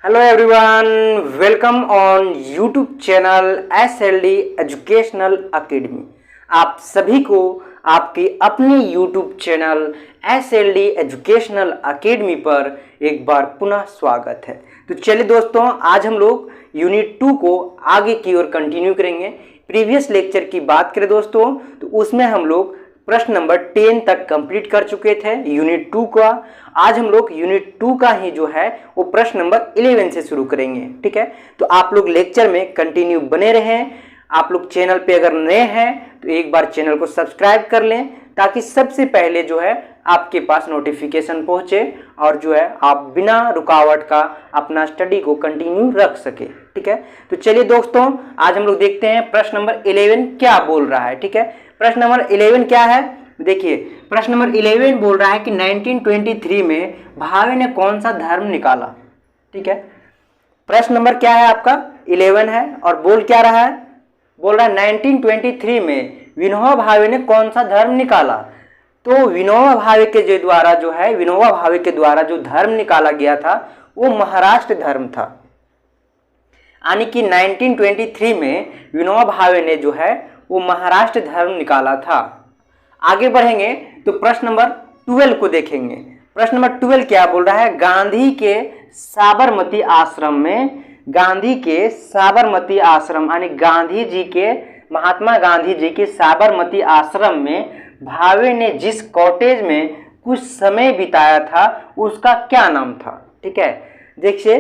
Hello everyone, welcome on YouTube channel SLD educational academy. आप सभी को आपके अपने YouTube channel SLD educational academy पर एक बार पुनः स्वागत है। तो चलिए दोस्तों, आज हम लोग यूनिट 2 को आगे की ओर कंटिन्यू करेंगे। प्रीवियस लेक्चर की बात करें दोस्तों, तो उसमें हम लोग प्रश्न नंबर 10 तक कंप्लीट कर चुके थे यूनिट 2 का। आज हम लोग यूनिट 2 का ही जो है वो प्रश्न नंबर 11 से शुरू करेंगे। ठीक है, तो आप लोग लेक्चर में कंटिन्यू बने रहें। आप लोग चैनल पे अगर नए हैं तो एक बार चैनल को सब्सक्राइब कर लें, ताकि सबसे पहले जो है आपके पास नोटिफिकेशन पहुंचे और जो है आप बिना रुकावट का अपना स्टडी को कंटिन्यू रख सके। ठीक है, तो चलिए दोस्तों, आज हम लोग देखते हैं प्रश्न नंबर 11 क्या बोल रहा है। ठीक है, प्रश्न नंबर 11 क्या है, देखिए प्रश्न नंबर 11 बोल रहा है कि 1923 में भावे ने कौन सा धर्म निकाला। ठीक है, प्रश्न नंबर क्या है आपका 11 है और बोल क्या रहा है, बोल रहा है 1923 में विनोबा भावे ने कौन सा धर्म निकाला। तो विनोबा भावे के द्वारा जो है विनोबा भावे के द्वारा जो धर्म निकाला गया था वो महाराष्ट्र धर्म था। यानी कि 1923 में विनोबा भावे ने जो है वो महाराष्ट्र धर्म निकाला था। आगे बढ़ेंगे तो प्रश्न नंबर 12 को देखेंगे। प्रश्न नंबर 12 क्या बोल रहा है, गांधी के साबरमती आश्रम में, गांधी के साबरमती आश्रम यानी गांधी जी के, महात्मा गांधी जी के साबरमती आश्रम में भावे ने जिस कॉटेज में कुछ समय बिताया था उसका क्या नाम था। ठीक है, देखिए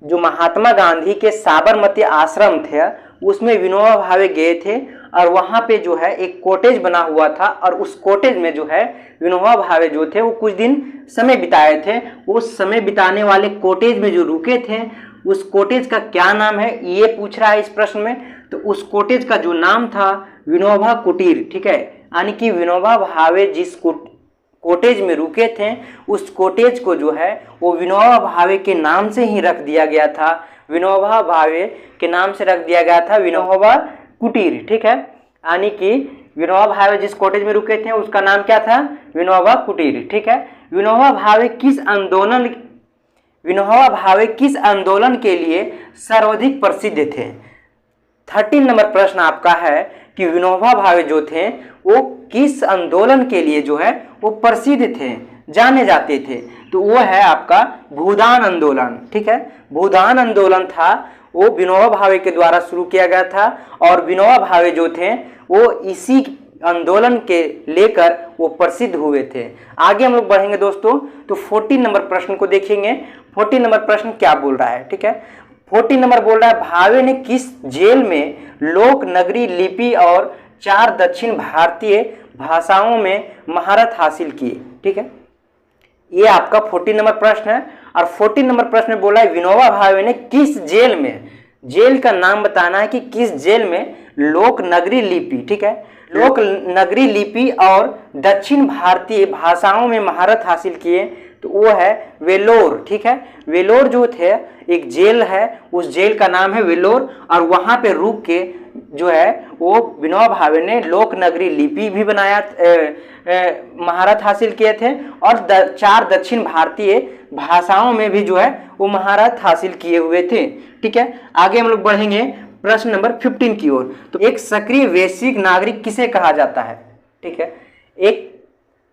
जो महात्मा गांधी के साबरमती आश्रम थे उसमें विनोबा भावे गए थे और वहां पे जो है एक कॉटेज बना हुआ था और उस कॉटेज में जो है विनोबा भावे जो थे वो कुछ दिन समय बिताए थे। उस समय बिताने वाले कॉटेज में जो रुके थे उस कॉटेज का क्या नाम है ये पूछ रहा है इस प्रश्न में। तो उस कॉटेज का जो नाम था विनोबा कुटीर। ठीक है, यानी कि विनोबा भावे जिस कॉटेज में रुके थे उस कॉटेज को जो है वो विनोबा भावे के नाम से ही रख दिया गया था। विनोबा भावे के नाम से रख दिया गया था विनोबा कुटीर। ठीक है, यानी कि विनोबा भावे जिस कॉटेज में रुके थे उसका नाम क्या था, विनोबा कुटीर। ठीक है, विनोबा भावे किस आंदोलन के लिए सर्वाधिक प्रसिद्ध थे। 13 नंबर प्रश्न आपका है कि विनोबा भावे जो थे वो किस आंदोलन के लिए जो है वो प्रसिद्ध थे, जाने जाते थे। तो वो है आपका भूदान आंदोलन। ठीक है, भूदान आंदोलन था वो विनोबा भावे के द्वारा शुरू किया गया था और विनोबा भावे जो थे वो इसी आंदोलन के लेकर वो प्रसिद्ध हुए थे। आगे हम लोग बढ़ेंगे दोस्तों, तो 14 नंबर प्रश्न को देखेंगे। 14 नंबर प्रश्न क्या बोल रहा है। ठीक है, 14 नंबर बोल रहा है भावे ने किस जेल में लोक नगरी लिपि और 4 दक्षिण भारतीय भाषाओं में महारत हासिल की। ठीक है, ये आपका 14 नंबर प्रश्न है। और 14 नंबर प्रश्न में बोला है विनोबा भावे ने किस जेल में, जेल का नाम बताना है कि किस जेल में लोक नगरी लिपि, ठीक है, लोक नगरी लिपि और दक्षिण भारतीय भाषाओं में महारत हासिल किए। तो वो है वेलोर। ठीक है, वेलोर जो थे एक जेल है, उस जेल का नाम है वेलोर और वहां पे रुक के जो है वो विनोबा भावे ने लोक नगरी लिपि भी बनाया, महारत हासिल किए थे और 4 दक्षिण भारतीय भाषाओं में भी जो है वो महारत हासिल किए हुए थे। ठीक है, आगे हम लोग बढ़ेंगे प्रश्न नंबर 15 की ओर। तो एक सक्रिय वैश्विक नागरिक किसे कहा जाता है। ठीक है, एक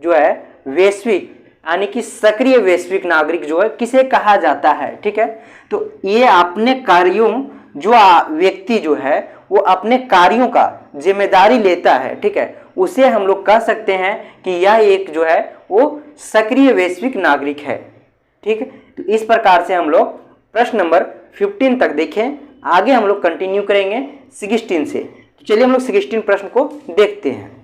जो है वैश्विक यानी कि सक्रिय वैश्विक नागरिक जो है किसे कहा जाता है। ठीक है, तो ये अपने कार्यों, जो व्यक्ति जो है वो अपने कार्यों का जिम्मेदारी लेता है, ठीक है, उसे हम लोग कह सकते हैं कि यह एक जो है वो सक्रिय वैश्विक नागरिक है। ठीक है, तो इस प्रकार से हम लोग प्रश्न नंबर 15 तक देखें। आगे हम लोग कंटिन्यू करेंगे 16 से। तो चलिए हम लोग 16 प्रश्न को देखते हैं।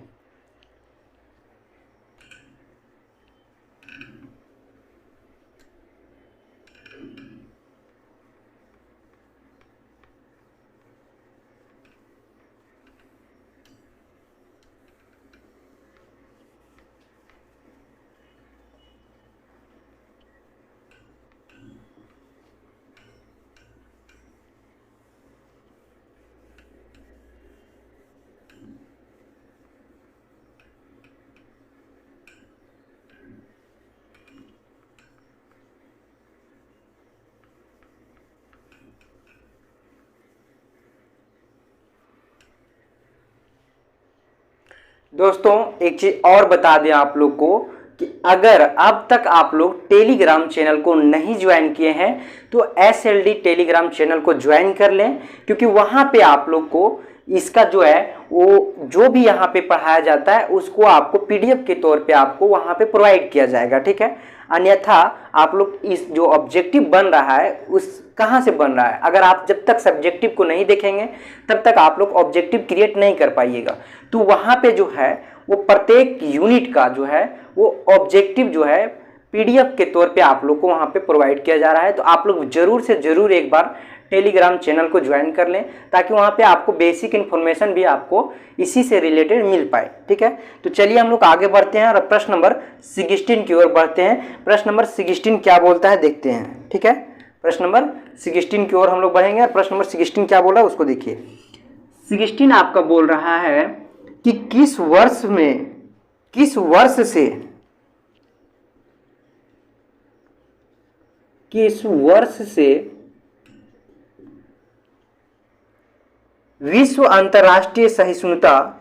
दोस्तों एक चीज और बता दें आप लोग को कि अगर अब तक आप लोग टेलीग्राम चैनल को नहीं ज्वाइन किए हैं तो SLD टेलीग्राम चैनल को ज्वाइन कर लें, क्योंकि वहां पे आप लोग को इसका जो है वो जो भी यहाँ पे पढ़ाया जाता है उसको आपको PDF के तौर पे आपको वहां पे प्रोवाइड किया जाएगा, ठीक है। अन्यथा आप लोग इस जो ऑब्जेक्टिव बन रहा है उस कहाँ से बन रहा है, अगर आप जब तक सब्जेक्टिव को नहीं देखेंगे तब तक आप लोग ऑब्जेक्टिव क्रिएट नहीं कर पाइएगा। तो वहाँ पे जो है वो प्रत्येक यूनिट का जो है वो ऑब्जेक्टिव जो है PDF के तौर पे आप लोग को वहाँ पे प्रोवाइड किया जा रहा है। तो आप लोग जरूर से जरूर एक बार टेलीग्राम चैनल को ज्वाइन कर लें, ताकि वहाँ पे आपको बेसिक इन्फॉर्मेशन भी आपको इसी से रिलेटेड मिल पाए, ठीक है। तो चलिए हम लोग आगे बढ़ते हैं और प्रश्न नंबर 16 की ओर बढ़ते हैं। प्रश्न नंबर 16 क्या बोलता है देखते हैं, ठीक है। प्रश्न नंबर 16 की ओर हम लोग बढ़ेंगे और प्रश्न नंबर 16 क्या बोल रहा है उसको देखिए। 16 आपका बोल रहा है कि किस वर्ष से विश्व अंतर्राष्ट्रीय सहिष्णुता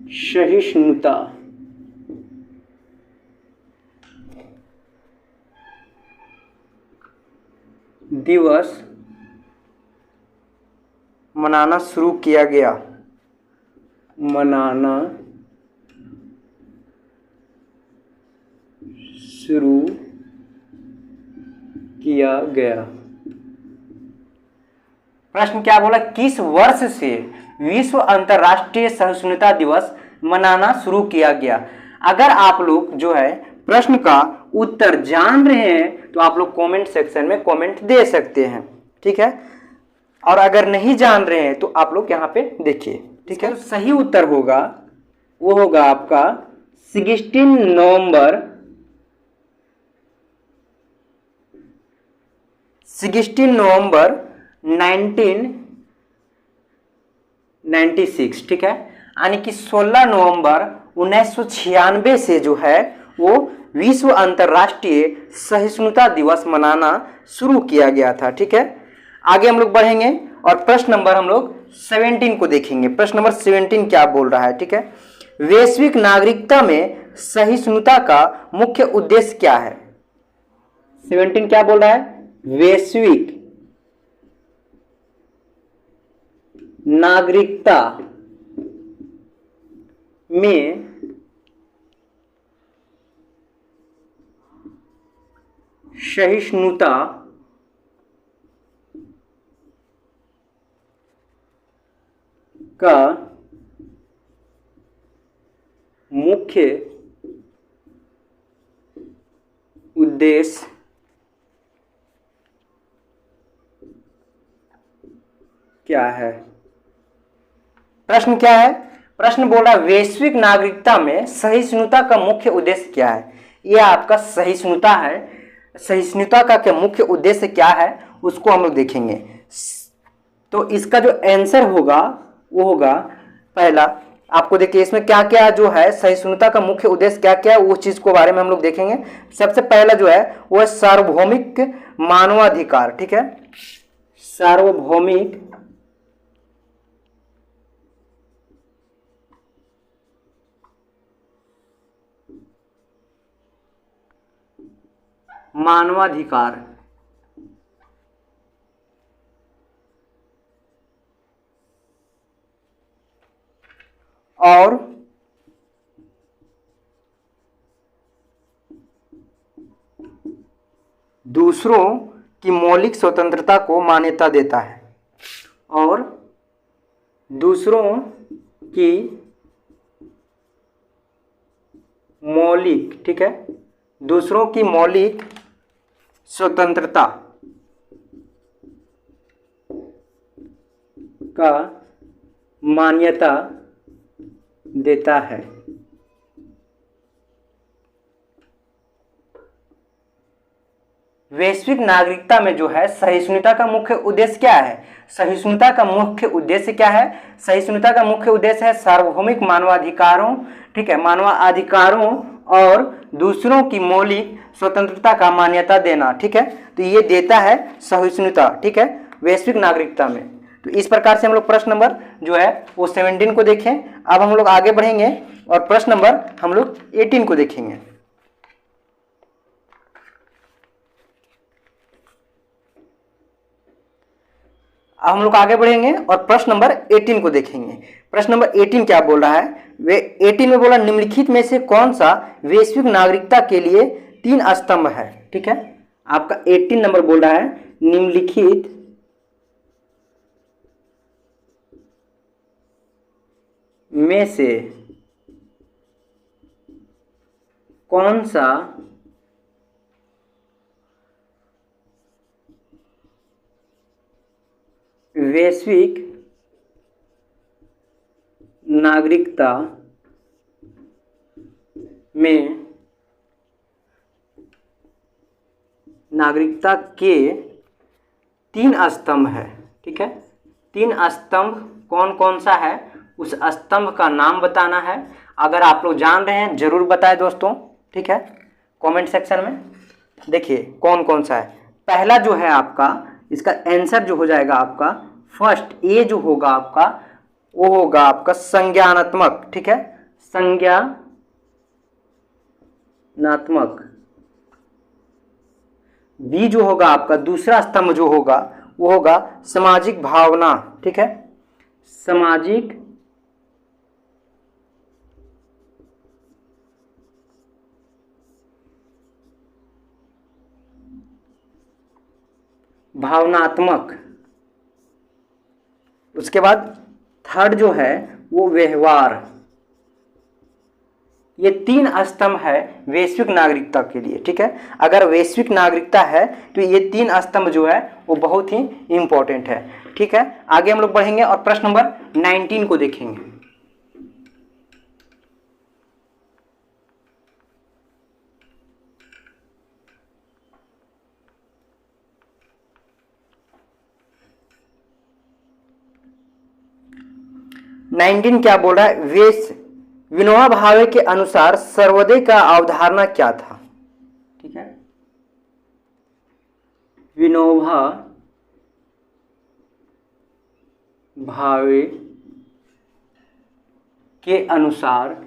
सहिष्णुता दिवस मनाना शुरू किया गया। प्रश्न क्या बोला, किस वर्ष से विश्व अंतर्राष्ट्रीय सहिष्णुता दिवस मनाना शुरू किया गया। अगर आप लोग जो है प्रश्न का उत्तर जान रहे हैं तो आप लोग कमेंट सेक्शन में कमेंट दे सकते हैं, ठीक है। और अगर नहीं जान रहे हैं तो आप लोग यहाँ पे देखिए, ठीक है। तो सही उत्तर होगा वो होगा आपका 16 नवंबर 1996, ठीक है। यानी कि 16 नवंबर 1996 से जो है वो विश्व अंतर्राष्ट्रीय सहिष्णुता दिवस मनाना शुरू किया गया था, ठीक है। आगे हम लोग बढ़ेंगे और प्रश्न नंबर हम लोग 17 को देखेंगे। प्रश्न नंबर 17 क्या बोल रहा है, ठीक है। वैश्विक नागरिकता में सहिष्णुता का मुख्य उद्देश्य क्या है। 17 क्या बोल रहा है, वैश्विक नागरिकता में सहिष्णुता का मुख्य उद्देश्य क्या है। प्रश्न क्या है, प्रश्न बोल रहा है वैश्विक नागरिकता में सहिष्णुता का मुख्य उद्देश्य क्या है। यह आपका सहिष्णुता है, सहिष्णुता का मुख्य उद्देश्य क्या है उसको हम लोग देखेंगे। तो इसका जो आंसर होगा वो होगा पहला, आपको देखिए इसमें क्या क्या जो है सहिष्णुता का मुख्य उद्देश्य क्या क्या है वो चीज को बारे में हम लोग देखेंगे। सबसे पहला जो है वो है सार्वभौमिक मानवाधिकार, ठीक है। सार्वभौमिक मानवाधिकार और दूसरों की मौलिक स्वतंत्रता को मान्यता देता है। और दूसरों की मौलिक, ठीक है, दूसरों की मौलिक स्वतंत्रता का मान्यता देता है। वैश्विक नागरिकता में जो है सहिष्णुता का मुख्य उद्देश्य क्या है? सहिष्णुता का मुख्य उद्देश्य क्या है? सहिष्णुता का मुख्य उद्देश्य है सार्वभौमिक मानवाधिकारों, ठीक है, मानवाधिकारों और दूसरों की मौलिक स्वतंत्रता का मान्यता देना, ठीक है। तो ये देता है सहिष्णुता, ठीक है, वैश्विक नागरिकता में। तो इस प्रकार से हम लोग प्रश्न नंबर जो है वो 17 को देखें। अब हम लोग आगे बढ़ेंगे और प्रश्न नंबर हम लोग 18 को देखेंगे। अब हम लोग आगे बढ़ेंगे और प्रश्न नंबर 18 को देखेंगे। प्रश्न नंबर 18 क्या बोल रहा है? वे 18 में बोला निम्नलिखित में से कौन सा वैश्विक नागरिकता के लिए 3 स्तंभ है, ठीक है। आपका 18 नंबर बोल रहा है निम्नलिखित में से कौन सा वैश्विक नागरिकता में नागरिकता के 3 स्तंभ है, ठीक है। 3 स्तंभ कौन कौन सा है उस स्तंभ का नाम बताना है। अगर आप लोग जान रहे हैं जरूर बताएं दोस्तों, ठीक है, कमेंट सेक्शन में। देखिए कौन कौन सा है। पहला जो है आपका, इसका आंसर जो हो जाएगा आपका फर्स्ट, ए जो होगा आपका वो होगा आपका संज्ञानात्मक, ठीक है, संज्ञानात्मक। बी जो होगा आपका दूसरा स्तंभ जो होगा वो होगा सामाजिक भावना, ठीक है, सामाजिक भावनात्मक। उसके बाद थर्ड जो है वो व्यवहार। ये 3 स्तंभ है वैश्विक नागरिकता के लिए, ठीक है। अगर वैश्विक नागरिकता है तो ये 3 स्तंभ जो है वो बहुत ही इंपॉर्टेंट है, ठीक है। आगे हम लोग बढ़ेंगे और प्रश्न नंबर 19 को देखेंगे। नाइनटीन क्या बोल रहा है? विनोबा भावे के अनुसार सर्वोदय का अवधारणा क्या था, ठीक है। विनोबा भावे के अनुसार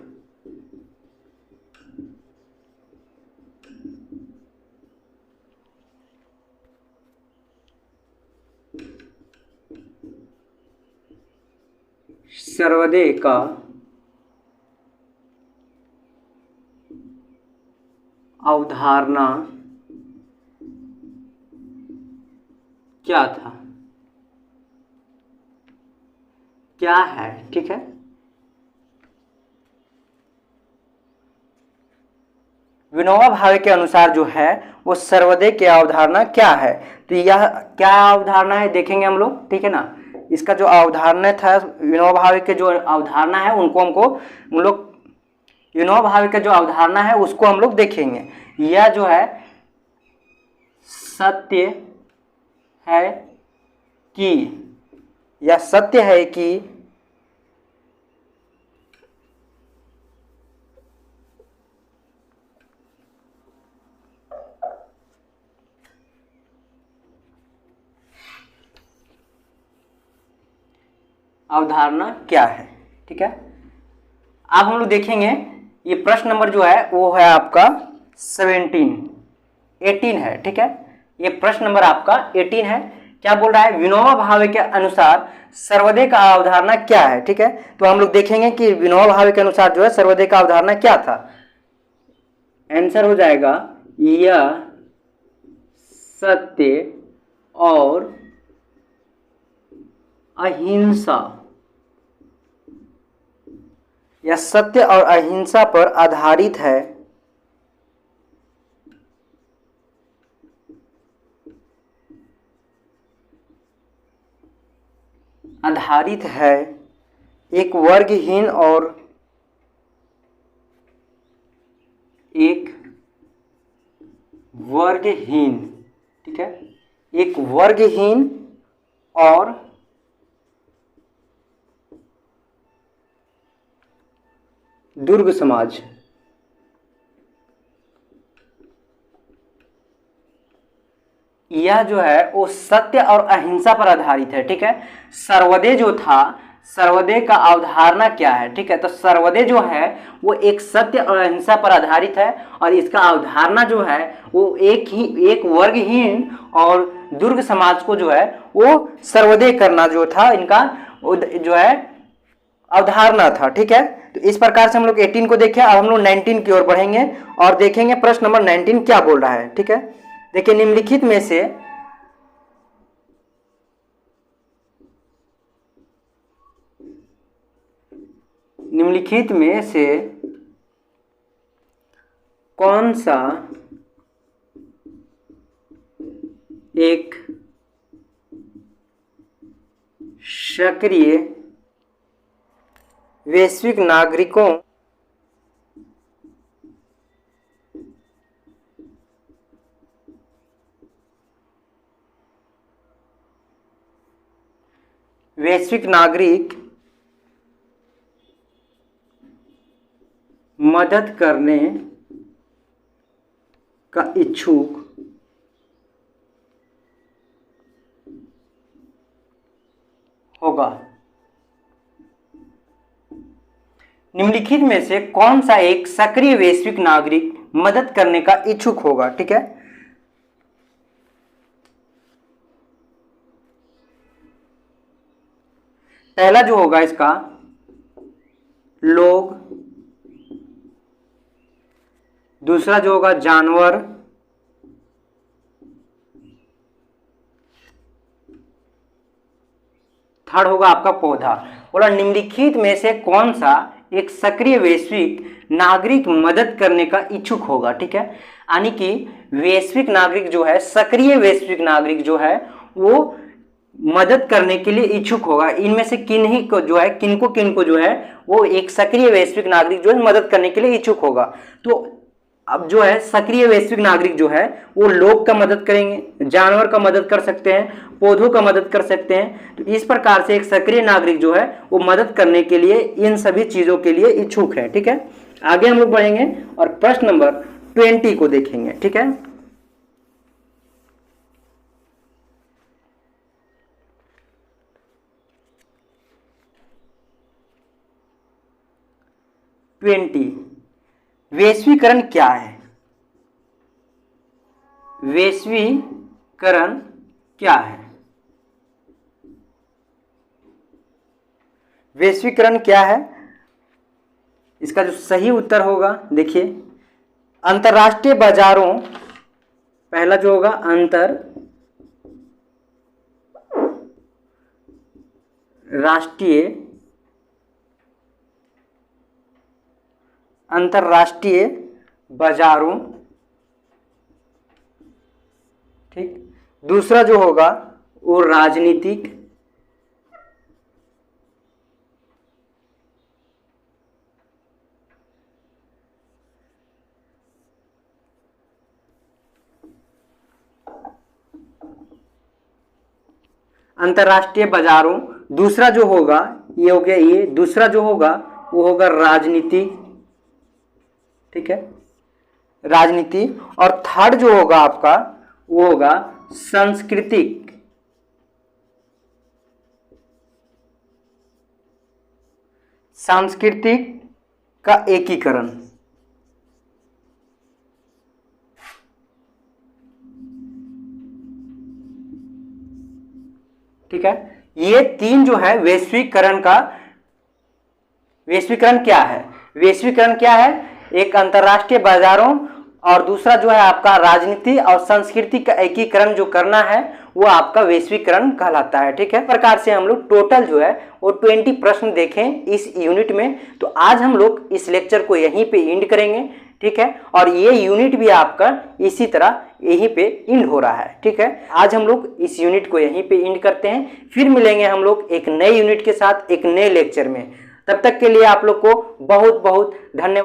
सर्वोदय का अवधारणा क्या था, क्या है, ठीक है। विनोबा भावे के अनुसार जो है वो सर्वोदय की अवधारणा क्या है। तो यह क्या अवधारणा है देखेंगे हम लोग, ठीक है ना। इसका जो अवधारणा था विनोबा भावे के जो अवधारणा है उनको हम लोग विनोबा भावे का जो अवधारणा है उसको हम लोग देखेंगे। यह जो है सत्य है कि, यह सत्य है कि अवधारणा क्या है, ठीक है। अब हम लोग देखेंगे ये प्रश्न नंबर जो है वो है आपका 18 है, ठीक है। ये प्रश्न नंबर आपका 18 है। क्या बोल रहा है? विनोबा भावे के अनुसार सर्वोदय का अवधारणा क्या है, ठीक है। तो हम लोग देखेंगे कि विनोबा भावे के अनुसार जो है सर्वोदय का अवधारणा क्या था। आंसर हो जाएगा यह सत्य और अहिंसा, यह सत्य और अहिंसा पर आधारित है, एक वर्गहीन और एक वर्गहीन ठीक है, एक वर्गहीन और दुर्ग समाज। यह जो है वो सत्य और अहिंसा पर आधारित है। ठीक है, सर्वोदय जो था, सर्वोदय का अवधारणा क्या है? ठीक है, तो सर्वोदय जो है वो एक सत्य और अहिंसा पर आधारित है और इसका अवधारणा जो है वो एक वर्गहीन और दुर्ग समाज को जो है वो सर्वोदय करना जो था इनका जो है अवधारणा था। ठीक है, तो इस प्रकार से हम लोग 18 को देखें। अब हम लोग 19 की ओर बढ़ेंगे और देखेंगे प्रश्न नंबर 19 क्या बोल रहा है। ठीक है, देखिए निम्नलिखित में से कौन सा एक सक्रिय वैश्विक नागरिकों मदद करने का इच्छुक होगा? निम्नलिखित में से कौन सा एक सक्रिय वैश्विक नागरिक मदद करने का इच्छुक होगा? ठीक है, पहला जो होगा इसका लोग, दूसरा जो होगा जानवर, थर्ड होगा आपका पौधा। बोला निम्नलिखित में से कौन सा एक सक्रिय वैश्विक नागरिक मदद करने का इच्छुक होगा? ठीक है, यानी कि वैश्विक नागरिक जो है, सक्रिय वैश्विक नागरिक जो है वो मदद करने के लिए इच्छुक होगा। इनमें से किनको जो है वो एक सक्रिय वैश्विक नागरिक जो है मदद करने के लिए इच्छुक होगा। तो अब जो है सक्रिय वैश्विक नागरिक जो है वो लोग का मदद करेंगे, जानवर का मदद कर सकते हैं, पौधों का मदद कर सकते हैं। तो इस प्रकार से एक सक्रिय नागरिक जो है वो मदद करने के लिए इन सभी चीजों के लिए इच्छुक है। ठीक है, आगे हम लोग बढ़ेंगे और प्रश्न नंबर 20 को देखेंगे। ठीक है, वैश्वीकरण क्या है? वैश्वीकरण क्या है? वैश्वीकरण क्या है? इसका जो सही उत्तर होगा, देखिए अंतरराष्ट्रीय बाजारों, पहला जो होगा अंतरराष्ट्रीय बाजारों, ठीक। दूसरा जो होगा वो राजनीतिक, अंतरराष्ट्रीय बाजारों। दूसरा जो होगा ये हो गया, ये दूसरा जो होगा वो होगा राजनीति, ठीक है, राजनीति। और थर्ड जो होगा आपका वो होगा सांस्कृतिक, सांस्कृतिक का एकीकरण, ठीक है। ये तीन जो है वैश्वीकरण क्या है? वैश्वीकरण क्या है? एक अंतरराष्ट्रीय बाजारों और दूसरा जो है आपका राजनीति और संस्कृति का एकीकरण जो करना है वो आपका वैश्वीकरण कहलाता है, ठीक है। प्रकार से हम लोग टोटल जो है वो 20 प्रश्न देखें इस यूनिट में। तो आज हम लोग इस लेक्चर को यहीं पे एंड करेंगे, ठीक है। और ये यूनिट भी आपका इसी तरह यहीं पे एंड हो रहा है, ठीक है। आज हम लोग इस यूनिट को यहीं पे एंड करते हैं, फिर मिलेंगे हम लोग एक नए यूनिट के साथ एक नए लेक्चर में। तब तक के लिए आप लोग को बहुत बहुत धन्यवाद।